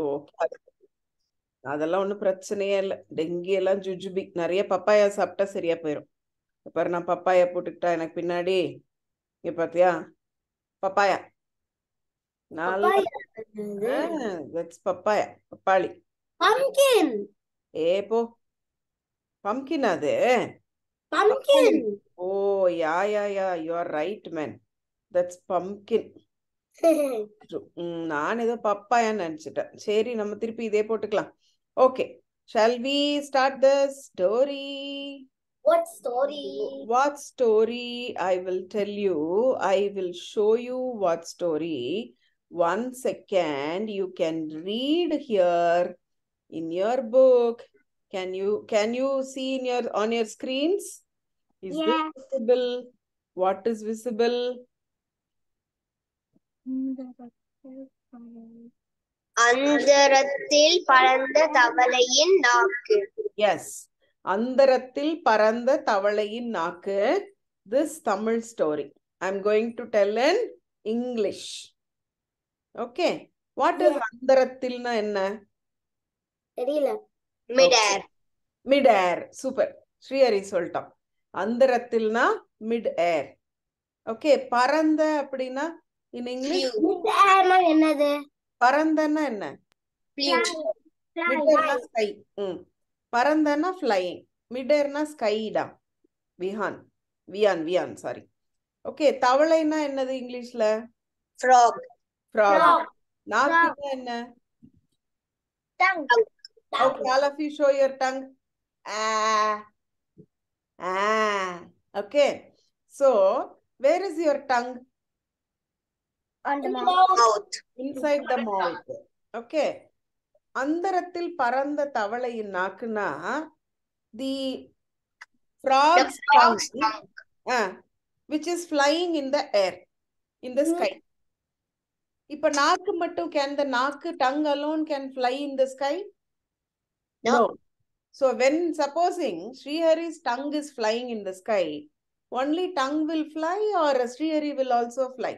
Okay, அதெல்லாம் ஒன்றும் பிரச்சனையே இல்லை. டெங்கி எல்லாம் ஜுஜுபி. நிறைய பப்பாயா சாப்பிட்டா சரியா போயிடும். பாரு, நான் பப்பாயா போட்டுக்கிட்டா எனக்கு பின்னாடி. இங்க பாத்தியா பப்பாயா? நல்லா பப்பாயா, பப்பாளி. ஏ போ, பம்கின் அது. Oh yeah yeah yeah, you are right man. That's pumpkin. நான் ஏதோ பப்பாயான்னு நினைச்சிட்டேன். சரி, நம்ம திருப்பி இதே போட்டுக்கலாம். Okay, shall we start the story? What story? What story? I will tell you. I will show you what story. 1 second. You can read here in your book. Can you see in your on your screens? Is this visible? What is visible? அந்தரத்தில் பறந்த தவளையின் நாக்கு. Yes. அந்தரத்தில் பறந்த தவளையின் நாக்கு. This Tamil story I'm going to tell in English. Okay. What is அந்தரத்தில்னா என்ன? தெரியல. Mid-air. Mid-air. Super. Srihari சொல்லிட்டான். அந்தரத்தில்னா mid-air. Okay. பறந்த அப்படின்னா in English? Mid-airனா என்னது? பறந்தன்னா என்ன? Mid-airனா sky. பறந்தன்னா flying. Mid-airனா sky டா. வியான் சாரி. ஓகே, தவளைனா என்னது இங்கிலீஷ்ல? Frog. நாக்குனா என்ன? Tongue. Okay, all of you show your tongue. Okay, so where is your tongue? On the mouth. Inside the mouth. Okay, அந்தரத்தில் பறந்த தவளையின் நாக்குனா the frog's tongue, which is flying in the air, in the sky. இப்ப நாக்கு மட்டும், can the நாக்கு, tongue alone can fly in the sky? No. So when supposing Srihari's tongue is flying in the sky, only tongue will fly or Srihari will also fly?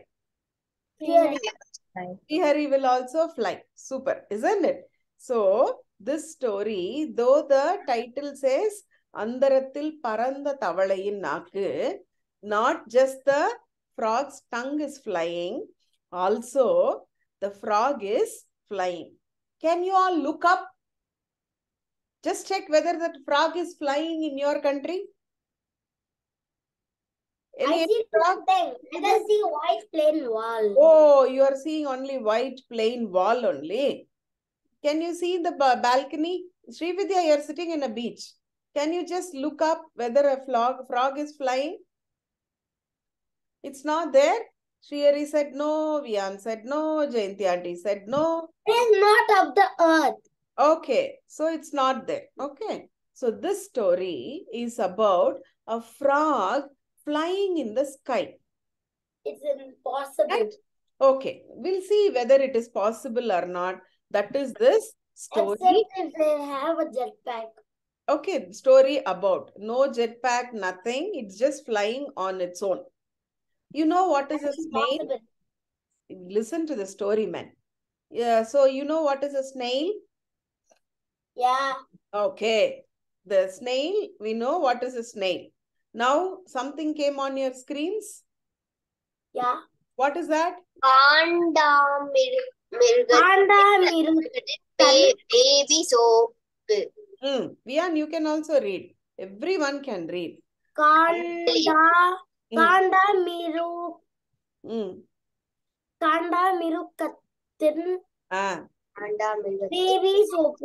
Srihari will also fly. Super, isn't it? So this story, though the title says அந்தரத்தில் பறந்த தவளையின் நாக்கு, not just the frog's tongue is flying, also the frog is flying. Can you all look up? Just check whether that frog is flying in your country. I see something. I can see white plain wall. Oh, you are seeing only white plain wall only. Can you see the balcony? Srividya, you are sitting in a beach. Can you just look up whether a frog is flying? It's not there. Srihari said no. Vian said no. Jayanti aunty said no. It is not of the earth. Okay, so it's not there. Okay, so this story is about a frog flying in the sky. It's impossible. Right? Okay, we'll see whether it is possible or not. That is this story. Except if they have a jetpack. Okay, story about no jetpack, nothing. It's just flying on its own. You know what is a snail? Listen to the story, man. Yeah, so you know what is a snail? Yeah. Okay, the snail, we know what is a snail. Now something came on your screens. Yeah. What is that? Baby soap. Vian, you can also read. Everyone can read. Baby soap.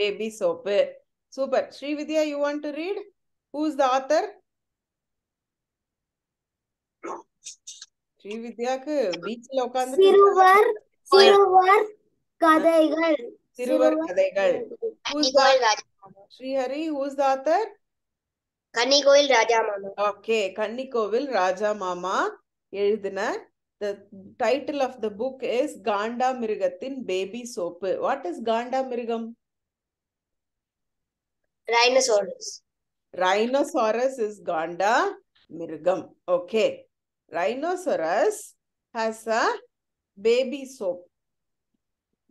Baby soap. Super. Srividya, you want to read? Who's the author? Srividyaku beach la ukkandu சிறுவர் கதைகள். Who's the Srihari, who's the author? கன்னிகோவில் ராஜா மாமா. Okay, கன்னிகோவில் ராஜா மாமா எழுதின. The title of the book is Ganda Mirigathin Baby Soap. What is Ganda Mirigam? Rhinoceros. Rhinoceros is Ganda Mirigam. Okay. Rhinoceros has a baby soap.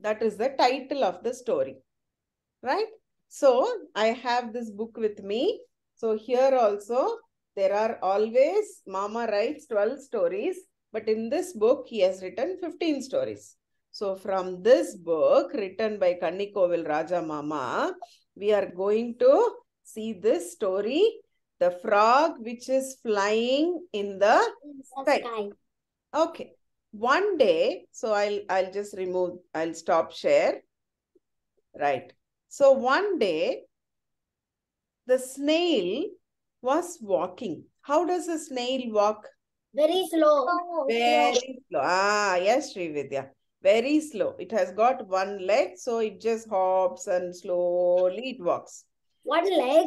That is the title of the story, right? So I have this book with me. So here also there are always, Mama writes 12 stories, but in this book he has written 15 stories. So from this book written by Kannikovil Raja Mama, we are going to see this story, the frog which is flying in the sky. Okay. One day, so I'll just remove, I'll stop share. Right. So one day, the snail was walking. How does a snail walk? Very slow. Very slow. Ah, yes, Srividya. Very slow. It has got one leg, so it just hops and slowly it walks. One leg?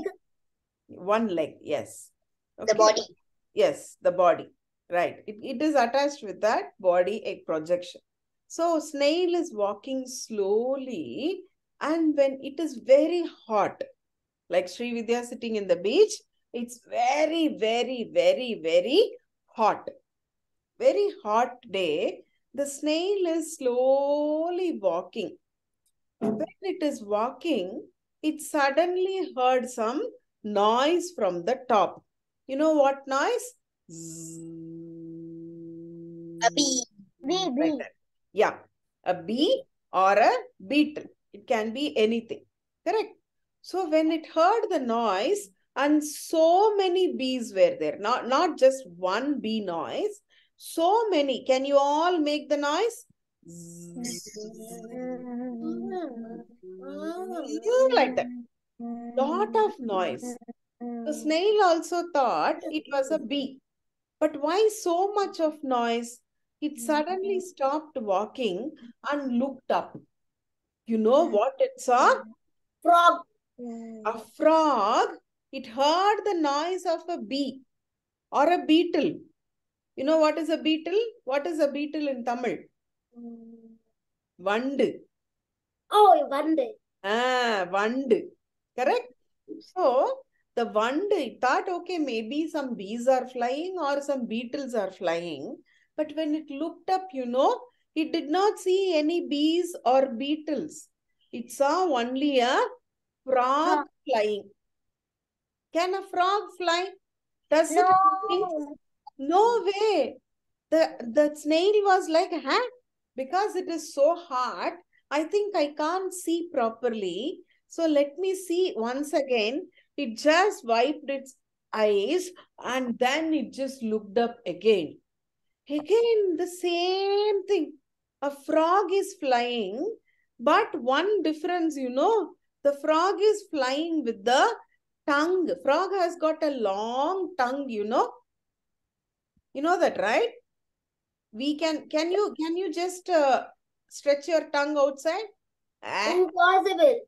One leg, yes. The body. Yes, the body. Right. It is attached with that body, a projection. So snail is walking slowly, and when it is very hot, like Sri Vidya sitting in the beach, it's very, very, very, very hot. Very hot day. The snail is slowly walking. When it is walking, it suddenly heard some noise from the top. You know what noise? A bee. Bee. Like that. Yeah, a bee or a beetle. It can be anything. Correct. So when it heard the noise, and so many bees were there, not just one bee noise, so many. Can you all make the noise? Like that. Lot of noise. The snail also thought it was a bee. But why so much of noise? It suddenly stopped walking and looked up. You know what it saw? Frog. A frog. It heard the noise of a bee or a beetle. You know what is a beetle? What is a beetle in Tamil? Vandu. Oh, vandu. Ah, vandu. Correct? So, the vandu, it thought, okay, maybe some bees are flying or some beetles are flying. But when it looked up, you know, it did not see any bees or beetles. It saw only a frog flying. Can a frog fly? Does it have wings? No way. The snail was like, huh? Because it is so hot, I think I can't see properly. So let me see once again. It just wiped its eyes and then it just looked up again. Again, the same thing. A frog is flying, but one difference, you know, the frog is flying with the tongue. Frog has got a long tongue, you know. You know that, right? Can you just stretch your tongue outside? Impossible.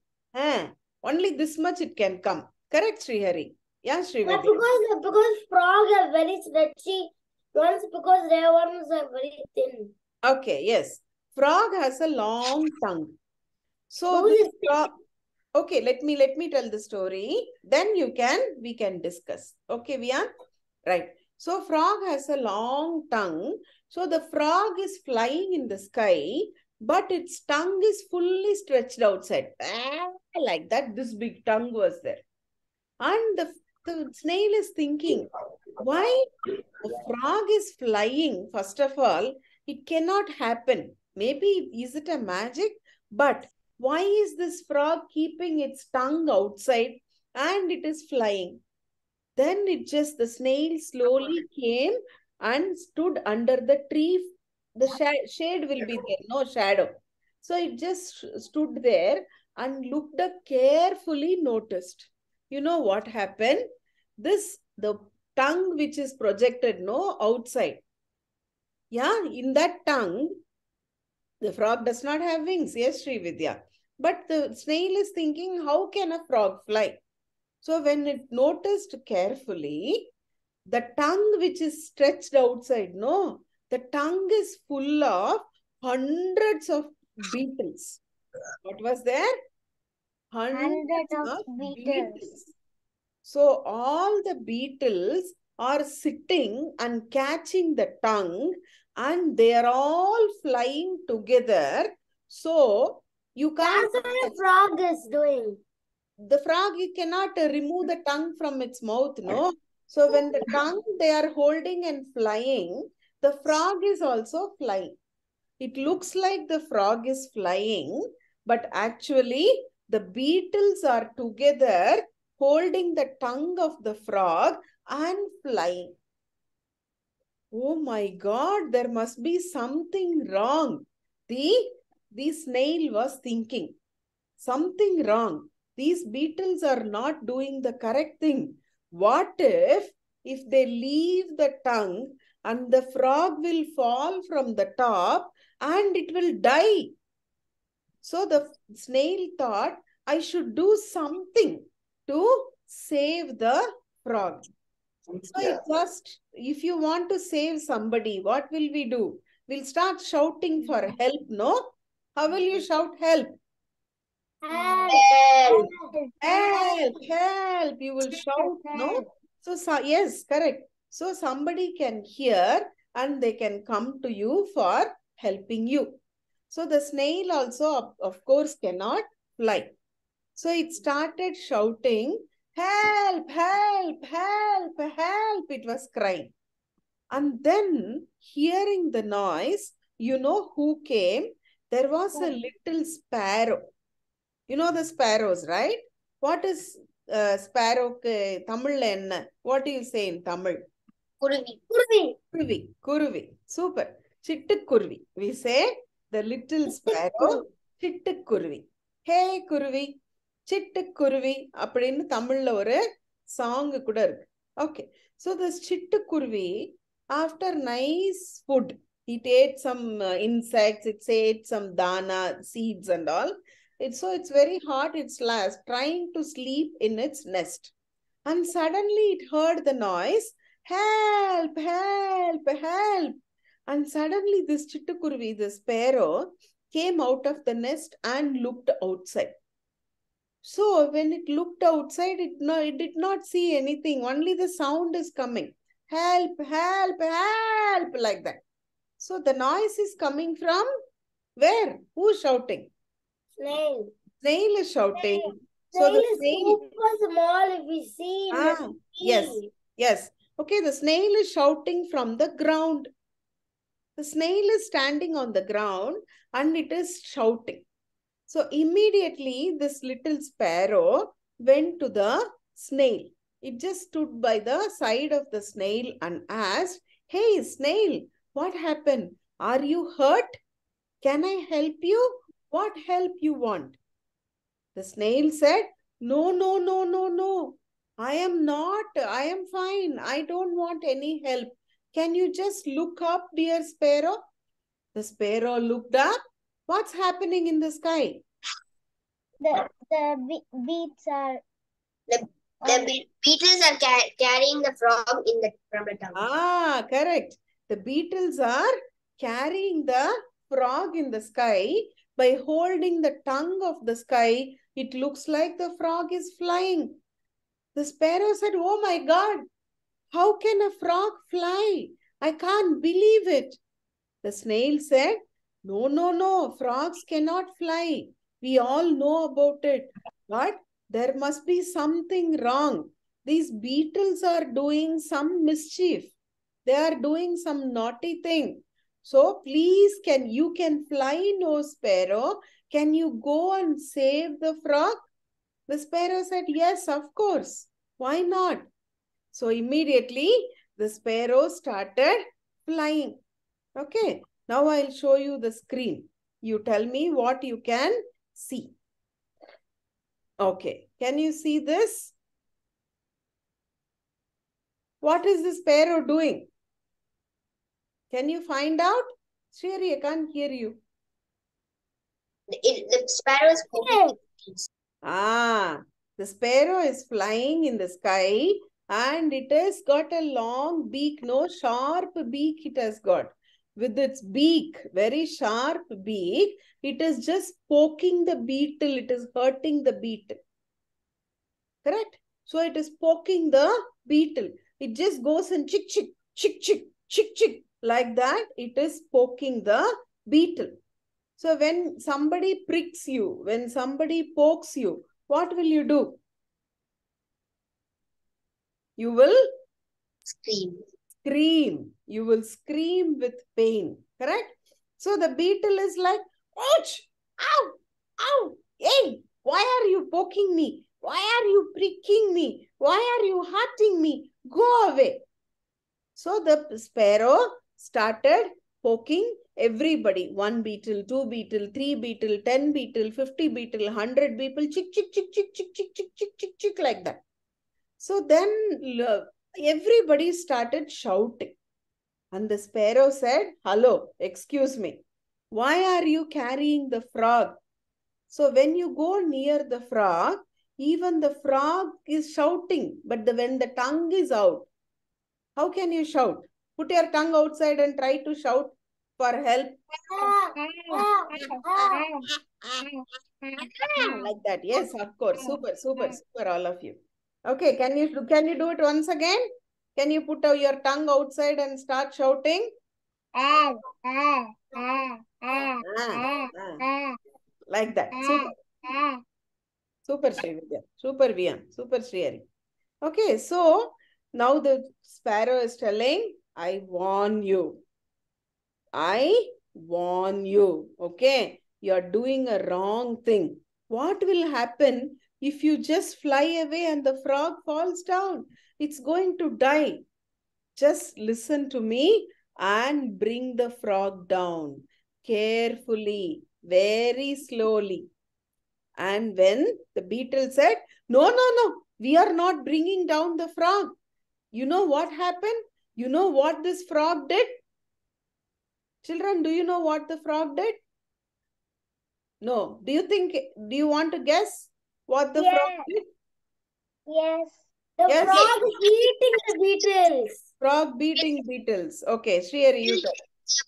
Only this much it can come. Correct, Srihari? Yeah, Srividya. Because frogs are very stretchy ones, because their ones are very thin. Okay, yes. Frog has a long tongue. So this frog, okay, let me tell the story. Then we can discuss. Okay, Vian? Right. So frog has a long tongue. So the frog is flying in the sky, but its tongue is fully stretched outside. Like that, this big tongue was there. And the snail is thinking, why the frog is flying? First of all, it cannot happen. Maybe is it a magic? But why is this frog keeping its tongue outside and it is flying? Then the snail slowly came and stood under the tree. The shade will be there, no shadow. So it just stood there and looked up carefully, noticed. You know what happened? The tongue which is projected, no, outside. Yeah, in that tongue, the frog does not have wings. Yes, Srividya. But the snail is thinking, how can a frog fly? So when it noticed carefully, the tongue which is stretched outside, no, the tongue is full of hundreds of beetles. What was there? Hundreds of beetles. So all the beetles are sitting and catching the tongue and they are all flying together. So You can't. That's what a frog is doing. The frog, you cannot remove the tongue from its mouth, no? So when the tongue they are holding and flying, the frog is also flying. It looks like the frog is flying, but actually the beetles are together holding the tongue of the frog and flying. Oh my God, there must be something wrong. The snail was thinking, something wrong. These beetles are not doing the correct thing. What if they leave the tongue and the frog will fall from the top and it will die? So the snail thought, I should do something to save the frog. So it just, if you want to save somebody, what will we do? We'll start shouting for help, no? How will you shout help? Help! Help, help, you will shout, no? So yes, correct. So somebody can hear and they can come to you for helping you. So the snail also, of course, cannot fly. So it started shouting, help, help, help, help. It was crying. And then hearing the noise, you know who came? There was a little sparrow. You know the sparrows, right? What is sparrow Tamil enna? What do you say in Tamil? Kuruvi. Kuruvi. Kuruvi. Kuruvi. Super. Chittukuruvi. We say the little sparrow, Chittukuruvi. Hey Kuruvi. Chittukuruvi. அப்படின்னு தமிழ்ல ஒரு song கூட இருக்கு. Okay. So this Chittukuruvi, after nice food, it ate some insects, it ate some dana, seeds and all. So it's very hot, it's last, trying to sleep in its nest. And suddenly it heard the noise, help, help, help. And suddenly this Chittukuruvi, the sparrow, came out of the nest and looked outside. So when it looked outside, it did not see anything. Only the sound is coming. Help, help, help, like that. So the noise is coming from where? Who's shouting? Snail. Snail is shouting. Snail So the is snail. super small if we see in the Yes, sea. yes. Okay, the snail is shouting from the ground. The snail is standing on the ground and it is shouting. So immediately this little sparrow went to the snail. It just stood by the side of the snail and asked, hey, snail, what happened? Are you hurt? Can I help you? What help you want? The snail said, no, no, no, no, no. I am not. I am fine. I don't want any help. Can you just look up, dear sparrow? The sparrow looked up. What's happening in the sky? The beats are the beetles are carrying the frog from the tongue. Correct. The beetles are carrying the frog in the sky by holding the tongue of the sky. It looks like the frog is flying. The sparrow said, oh my God, how can a frog fly? I can't believe it. The snail said, no, no, no, frogs cannot fly. We all know about it. But there must be something wrong. These beetles are doing some mischief. They are doing some naughty thing. So please, you can fly, no sparrow. Can you go and save the frog? The sparrow said, yes, of course. Why not? So immediately the sparrow started flying. Okay, now I'll show you the screen. You tell me what you can see. Okay, can you see this? What is the sparrow doing? Can you find out? Sherry, I can't hear you. The sparrow is poking. The sparrow is flying in the sky and it has got a long beak, no sharp beak it has got. With its beak, very sharp beak, it is just poking the beetle, it is hurting the beetle. Correct? So it is poking the beetle. It just goes and chick, chick, chick, chick, chick, chick. Like that, it is poking the beetle. So when somebody pricks you, when somebody pokes you, what will you do? You will scream. You will scream with pain. Correct? So the beetle is like, ouch, ow, ow, hey, why are you poking me? Why are you pricking me? Why are you hurting me? Go away. So the sparrow started poking everybody. 1 beetle, 2 beetle, 3 beetle, 10 beetle, 50 beetle, 100 beetle, chick, chick, chick, chick, chick, chick, chick, chick, chick, chick, like that. So then everybody started shouting. And the sparrow said, hello, excuse me. Why are you carrying the frog? So when you go near the frog, even the frog is shouting. But when the tongue is out, how can you shout? Put your tongue outside and try to shout for help. Like that. Yes, of course. Super, super, super, all of you. Okay, can you do it once again? Can you put your tongue outside and start shouting? Like that. Super. Super, Srividya. Super, Vian. Super, Srihari. Okay, so now the sparrow is telling, I warn you. I warn you. Okay, you're doing a wrong thing. What will happen if you just fly away and the frog falls down? It's going to die. Just listen to me and bring the frog down carefully, very slowly. And when the beetle said, no, no, no, we are not bringing down the frog. You know what happened? You know what this frog did? Children, do you know what the frog did? No. Do you want to guess what the frog did? Yes. The frog is eating the beetles. Frog beating beetles. Okay, Srihari, you tell.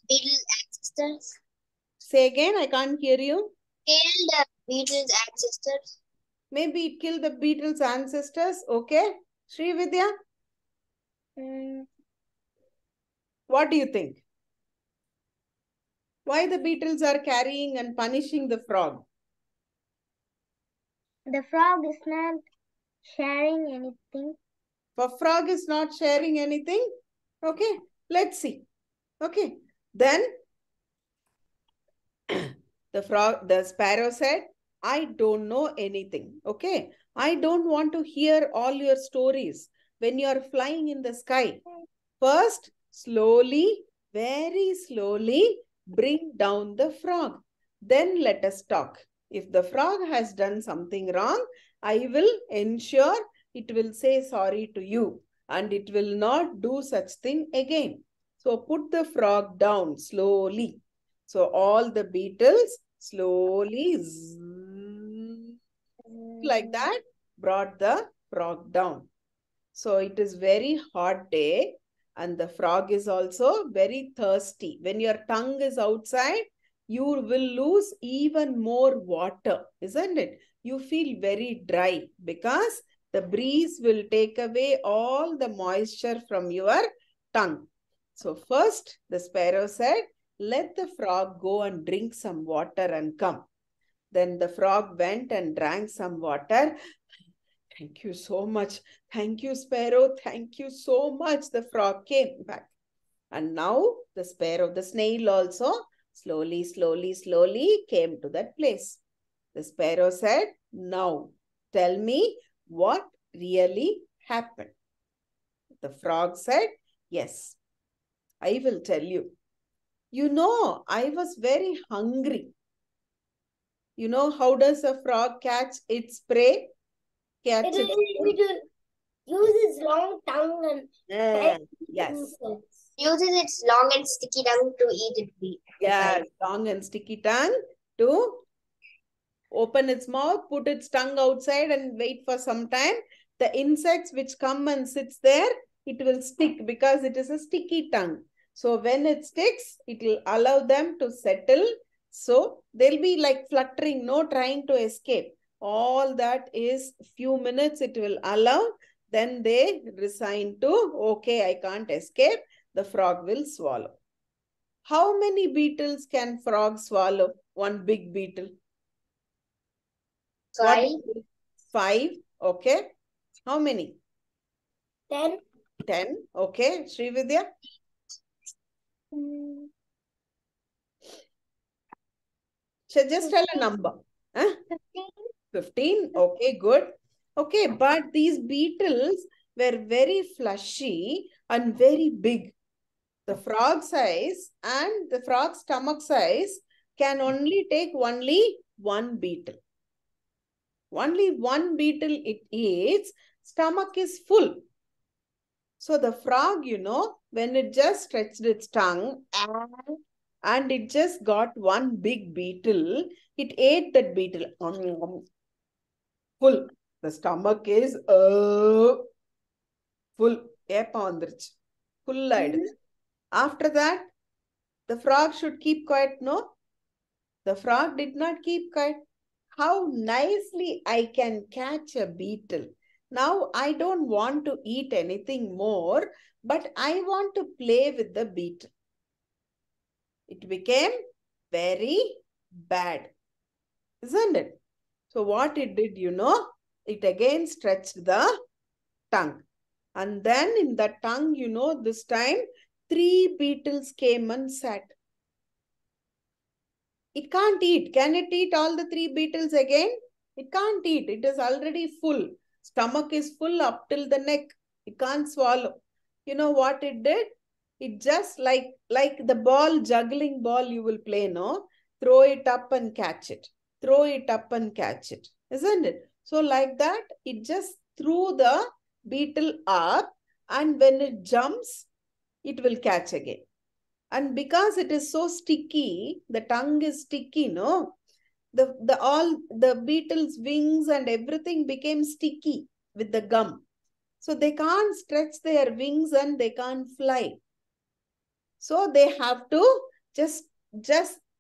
Beetle ancestors. Say again, I can't hear you. Kill the beetle's ancestors. Maybe it killed the beetles' ancestors. Okay. Srividya, what do you think? Why the beetles are carrying and punishing the frog? The frog is not sharing anything. The frog is not sharing anything. Okay, let's see. Okay, then the sparrow said, I don't know anything. Okay, I don't want to hear all your stories when you are flying in the sky. First, slowly, very slowly, bring down the frog. Then let us talk. If the frog has done something wrong, I will ensure it will say sorry to you and it will not do such thing again. So put the frog down slowly. So all the beetles slowly, like that, brought the frog down. So it is very hot day and the frog is also very thirsty. When your tongue is outside, you will lose even more water, isn't it? You feel very dry because the breeze will take away all the moisture from your tongue. So first the sparrow said, let the frog go and drink some water and come. Then the frog went and drank some water. Thank you so much. Thank you, sparrow. Thank you so much. The frog came back. And now the sparrow, the snail also slowly, slowly, slowly came to that place. The sparrow said, now tell me what really happened. The frog said, yes, I will tell you. You know, I was very hungry. You know, how does a frog catch its prey? It will use its long tongue and yes. Uses its long and sticky tongue to eat it. Yes, long and sticky tongue to open its mouth, put its tongue outside and wait for some time. The insects which come and sits there, it will stick because it is a sticky tongue. So when it sticks, it will allow them to settle. So they'll be like fluttering, no trying to escape. All that is few minutes it will allow. Then they resign to, okay, I can't escape. The frog will swallow. How many beetles can frog swallow? one big beetle? 5. 5. Okay. How many? 10. 10. Okay. Srividya? So just tell a number. Huh? 15. Okay, good. Okay, but these beetles were very fleshy and very big. The frog size and the frog stomach size can only take only one beetle. Only one beetle it eats, stomach is full. So the frog, when it just stretched its tongue and it just got one big beetle, it ate that beetle. Full. The stomach is full. Full. After that, the frog should keep quiet, no? The frog did not keep quiet. How nicely I can catch a beetle. Now I don't want to eat anything more, but I want to play with the beetle. It became very bad, isn't it? So what it did, it again stretched the tongue. And then in the tongue, this time 3 beetles came and sat. It can't eat. Can it eat all the 3 beetles again? It can't eat. It is already full. Stomach is full up till the neck. It can't swallow. You know what it did? It just like the ball, juggling ball you will play, no? Throw it up and catch it. Throw it up and catch it. Isn't it? So like that, it just threw the beetle up, and when it jumps, it will catch again. And because it is so sticky, the tongue is sticky, no? All the beetle's wings and everything became sticky with the gum. So they can't stretch their wings and they can't fly. So they have to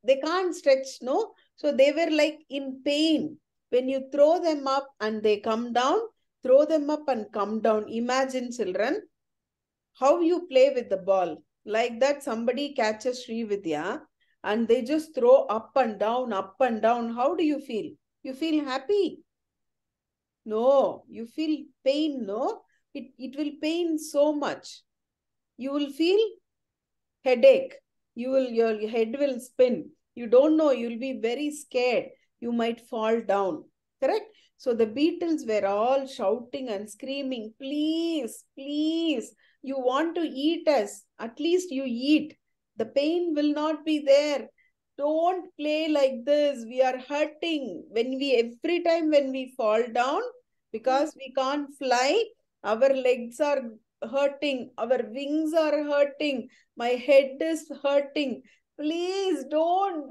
they can't stretch, no? So they were like in pain. When you throw them up and they come down, throw them up and come down. Imagine, children, how you play with the ball. Like that, somebody catches Srividya and they just throw up and down, up and down. How do you feel? You feel happy? No, you feel pain, no? It will pain so much. You will feel headache. Your head will spin. You don't know, you'll be very scared. You might fall down. Correct? So the beetles were all shouting and screaming, please, please, you want to eat us. At least you eat. The pain will not be there. Don't play like this. We are hurting. Every time when we fall down, because we can't fly, our legs are hurting. Our wings are hurting. My head is hurting. Please don't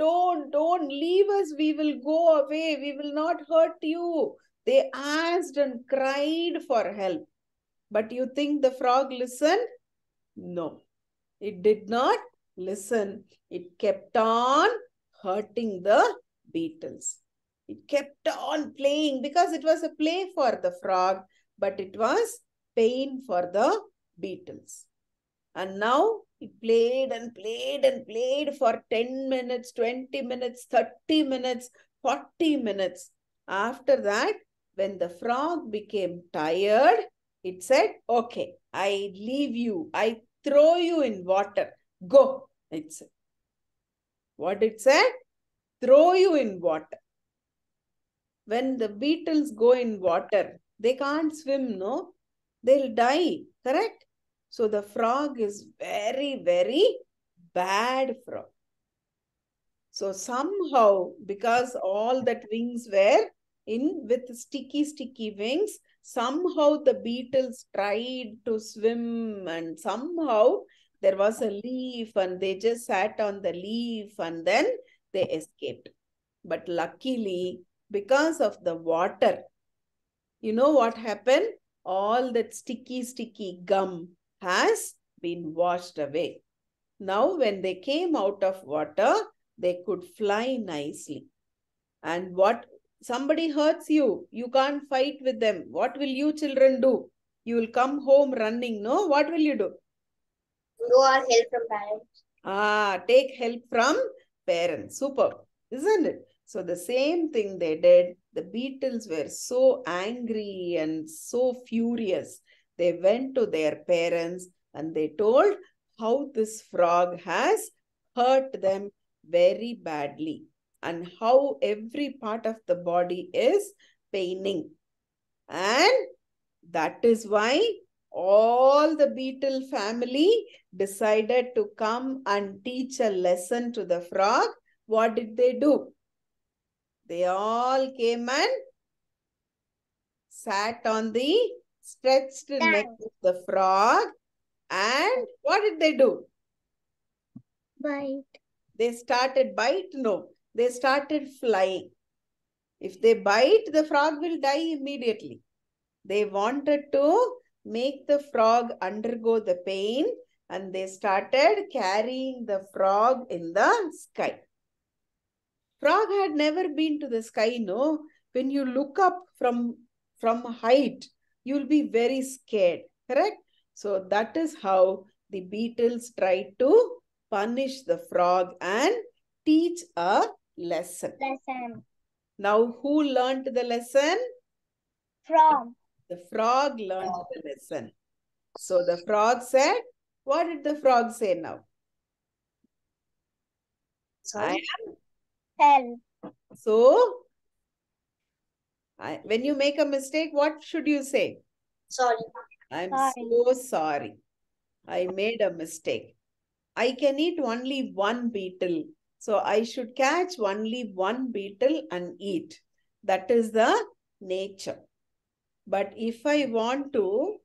leave us. We will go away. We will not hurt you. They asked and cried for help. But you think the frog listened? No, it did not listen. It kept on hurting the beetles. It kept on playing because it was a play for the frog, but it was pain for the beetles. And now it played and played and played for 10 minutes, 20 minutes, 30 minutes, 40 minutes. After that, when the frog became tired, it said, okay, I leave you. I throw you in water. Go, it said. What it said? Throw you in water. When the beetles go in water, they can't swim, no? They'll die, correct? So the frog is very, very bad frog. So somehow, because all that wings were in with sticky wings, somehow the beetles tried to swim, and somehow there was a leaf and they just sat on the leaf and then they escaped. But luckily, because of the water, you know what happened? All that sticky gum has been washed away. Now, when they came out of water, they could fly nicely. And what somebody hurts you, you can't fight with them. What will you children do? You will come home running, no? What will you do? Go or help from parents. Take help from parents. Super. isn't it? So the same thing they did. The beetles were so angry and so furious. They went to their parents and they told how this frog has hurt them very badly and how every part of the body is paining. And that is why all the beetle family decided to come and teach a lesson to the frog. What did they do? They all came and sat on the stretched neck of the frog. And what did they do? Bite. They started bite? No. They started flying. If they bite, the frog will die immediately. They wanted to make the frog undergo the pain and they started carrying the frog in the sky. Frog had never been to the sky, no? When you look up from height, you'll be very scared, correct? So that is how the beetles tried to punish the frog and teach a lesson. Now, who learned the lesson? Frog. The frog learned the lesson. So the frog said, what did the frog say now? Sorry. Hell. So, when you make a mistake, what should you say? Sorry. I'm Sorry. so sorry. I made a mistake. I can eat only one beetle. So I should catch only one beetle and eat. That is the nature. But if I want to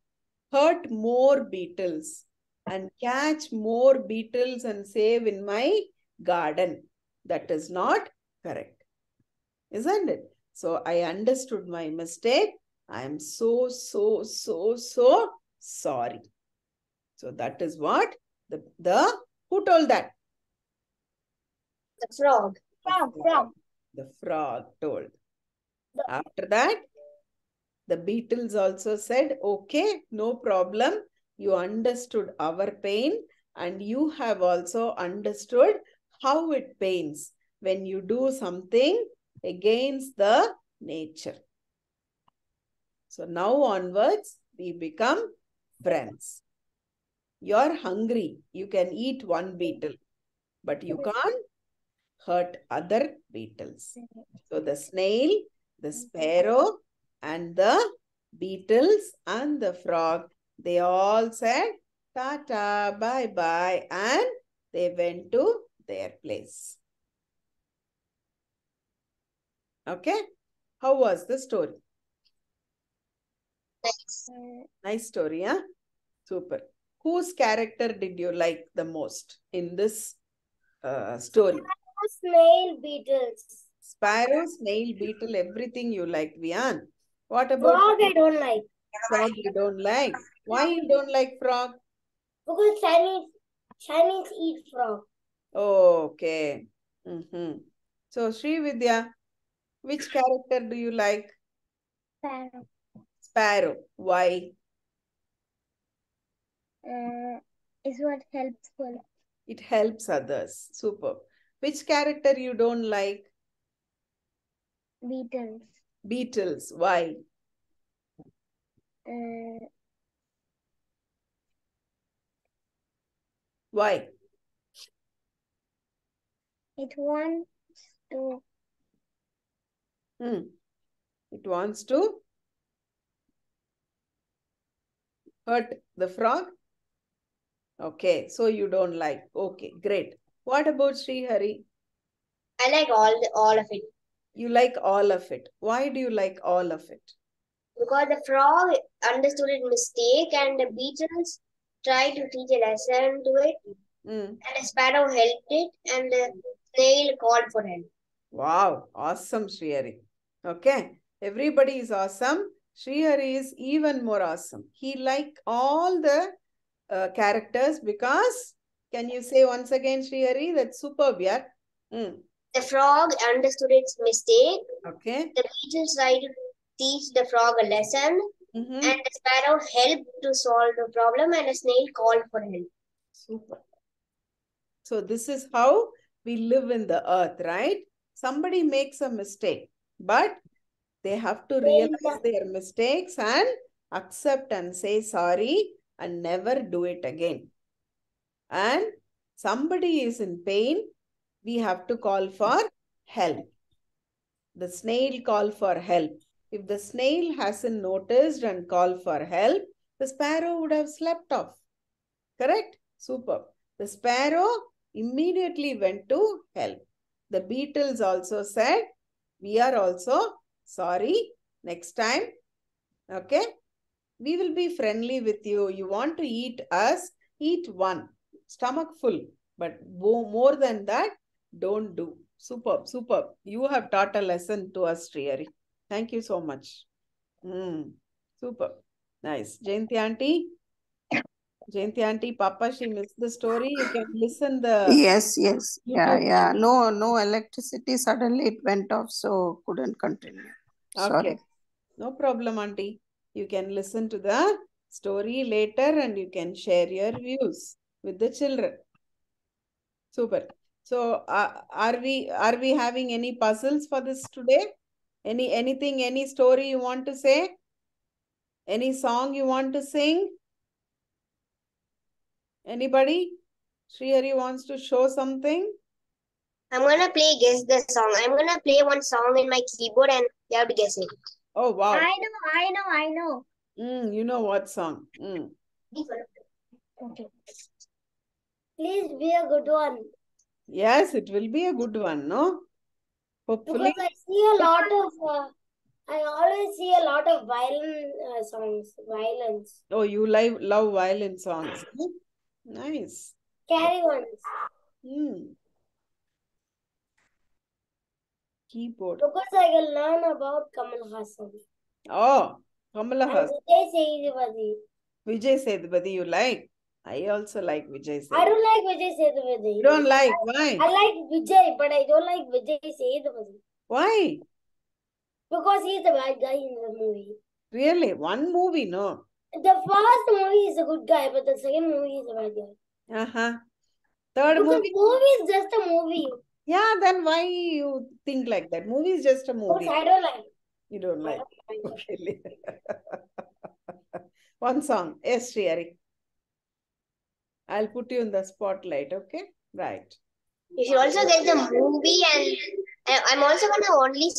hurt more beetles and catch more beetles and save in my garden, that is not correct. Isn't it? So I understood my mistake. I am so sorry. So that is what the who told that? The frog. The frog told. After that, the beetles also said, okay, no problem. You understood our pain and you have also understood how it pains when you do something against the nature. So now onwards, we become friends. You're hungry. You can eat one beetle, but you can't hurt other beetles. So the snail, the sparrow, and the beetles and the frog, they all said tata, bye-bye, and they went to their place. Okay? How was the story? Nice. Nice story, huh? Super. Whose character did you like the most in this story? Snail, beetles. Sparrow, snail, beetle, everything you like, Vian. What about Frog I don't like. frog you don't like? Why you don't like frog? Because Chinese eat frog. Oh, okay. So, Sri Vidya, which character do you like? Sparrow. Sparrow. Why? Is what helpful. It helps others. Super. Which character you don't like? Beetles. Beetles. Why? Why? It wants to. It wants to hurt the frog? Okay, so you don't like. Okay, great. What about Sri Hari? I like all of it. You like all of it. Why do you like all of it? Because the frog understood its mistake and the beetles tried to teach a lesson to it. And the sparrow helped it and the snail called for help. Wow, awesome, Srihari. Okay, everybody is awesome. Srihari is even more awesome. He liked all the characters because, can you say once again, Srihari? That's superb, yeah? The frog understood its mistake. Okay. The beetles tried to teach the frog a lesson. And the sparrow helped to solve the problem and the snail called for help. Super. So this is how we live in the earth, right? somebody makes a mistake, but they have to realize their mistakes and accept and say sorry and never do it again. And somebody is in pain, we have to call for help. The snail called for help. If the snail hasn't noticed and called for help, the sparrow would have slept off. Correct? Super. The sparrow immediately went to help. The beetles also said, we are also sorry. Next time, okay, we will be friendly with you. You want to eat us, eat one. Stomach full. But more than that, don't do. Superb, superb. You have taught a lesson to us, Sriyari. Thank you so much. Superb. Nice. Jayanti auntie? Jayanti auntie, Papa, she missed the story. You can listen the Yes. YouTube. Yeah. No electricity. Suddenly it went off, so couldn't continue. Sorry. Okay. No problem, auntie. You can listen to the story later and you can share your views with the children. Super. So, are we having any puzzles for this today? Any story you want to say? Any song you want to sing? Anybody? Srihari wants to show something? I'm gonna guess the song. I'm gonna play one song in my keyboard and you have to guess it. Oh, wow. I know. You know what song? Okay. Please be a good one. Yes, it will be a good one, no? Hopefully. Because I see a lot of, I always see a lot of violin songs, violence. Oh, you love violin songs. Nice. Scary ones. Keyboard. Because I can learn about Kamal Hassan. Oh, Kamala Hassan. Vijay Sethupathi. Vijay Sethupathi, you like? I also like Vijay Sethupathi. I don't like Vijay Sethupathi. You don't like? Why? I like Vijay, but I don't like Vijay Sethupathi. Why? Because he's the bad guy in the movie. Really? One movie, no? The first movie is a good guy, but the second movie is a bad guy. Uh-huh. Third Because movie? movie is just a movie. Yeah, then why you think like that? Movie is just a movie. Because I don't like. You don't like? Okay. One song. Yes, Srihari. I'll put you in the spotlight, okay? Right. You should also get the movie, and I'm also gonna only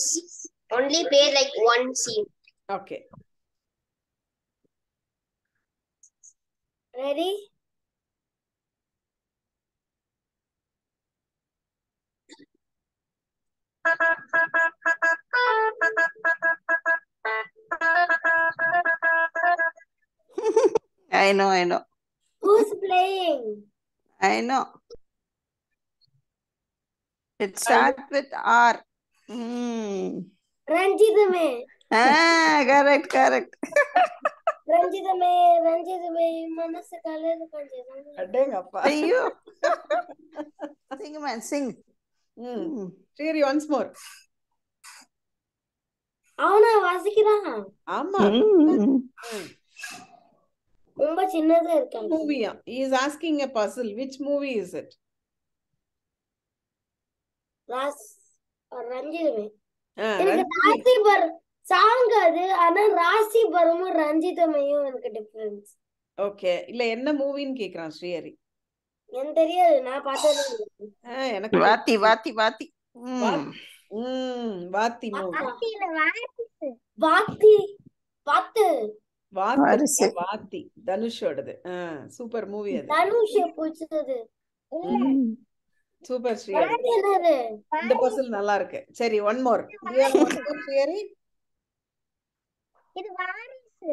play like one scene. Okay. Ready? I know. Who's playing? I know. It starts with R. Ranjitame. Correct. Ranjitame, Manasa Kalera Adengappa. Ayyo. Sing, man, sing. Srihari, once more. அவனா வாசிக்கிறான் ஆமா. ரொம்ப சின்னதா இருக்காங்க. Movie. He is asking a puzzle. Which movie is it? ரஞ்சிதமே. எனக்கு ராசி per song அது, ஆனா ராசி பரமும் ரஞ்சிதமையும் எனக்கு டிஃபரன்ஸ். ஓகே. இல்ல என்ன மூவின்னு கேக்குறான் ஸ்ரீஹரி. எனக்கு தெரியாது, நான் பார்த்தது எனக்கு வாத்தி வாத்தி வாத்தி தனுஷோடது. சூப்பர் மூவி அது. தனுஷ் பிடிச்சது. சூப்பர் ஸ்ரீஹரி. இந்த பசில் நல்லா இருக்கு. சரி, ஒன் மோர். ஸ்ரீஹரி, இது வாரிசு.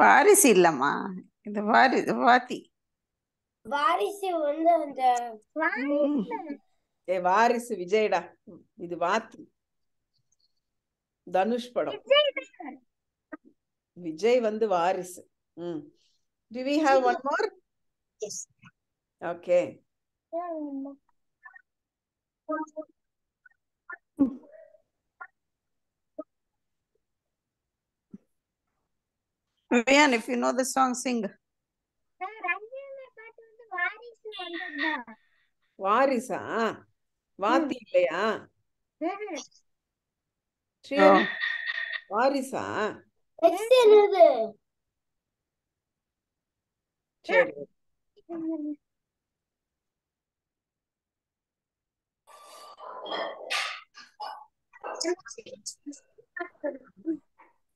வாரிசு இல்லம்மா, இது வாத்தி. வாரிசு வந்து அந்த வாரிசு விஜய்டா. இது வாத்தி தனுஷ் படம். விஜய் வந்து வாரிசு. Do we have one more? Yes. Okay. Vian, if you know the song, sing. வாரிசா? வாத்தி இல்லையா? சரி வாரிசா நெக்ஸ்ட் என்னது? சரி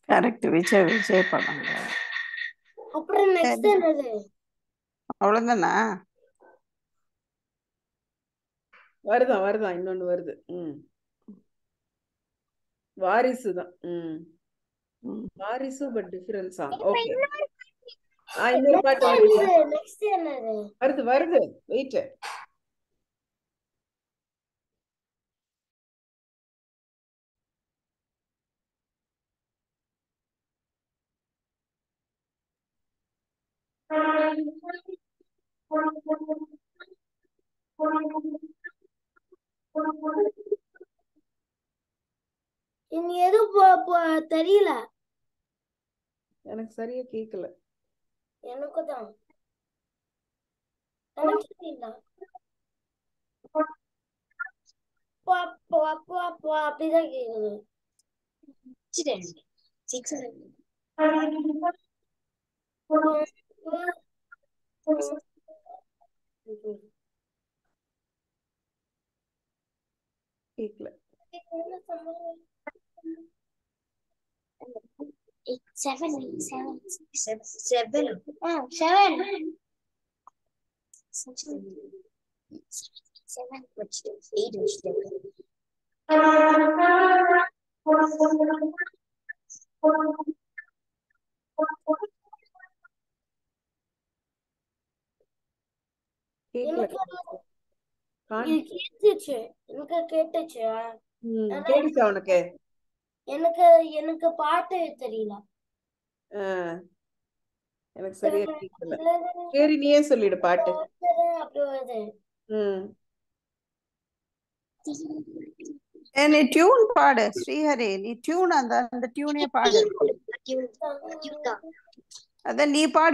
கரெக்ட். விஜய் படம். அப்புறம் நெக்ஸ்ட் என்னது? அவ்வளவுதானா? வருதான் இன்னொன்னு வருது. வாரிசு தான். வாரிசு பட் டிஃபரன்ஸ் சாங். ஓகே இன்னொரு பாட்டு வருது. நெக்ஸ்ட் என்னது? வருது வெயிட். இனி எதுவும் தெரியல. எனக்கு சரியா கேட்கல. எனக்கு தான் எனக்கு தெரியல. அப்படிதான் கேக்குது. கேட்கல. 7. கேட்கல. கேட்டுச்சு. எனக்கு கேட்டுச்சு. கேட்டுச்சா உனக்கு? எனக்கு பாட்டு தெரியல. எனக்கு சரியா கேட்கல. சரி நீயே சொல்லிடு பாட்டு. அப்படி வருது. நீ டியூன் பாடு ஸ்ரீஹரி. நீ டியூன் அந்த டியூனே பாடு. Tune. அத நீ பாடு.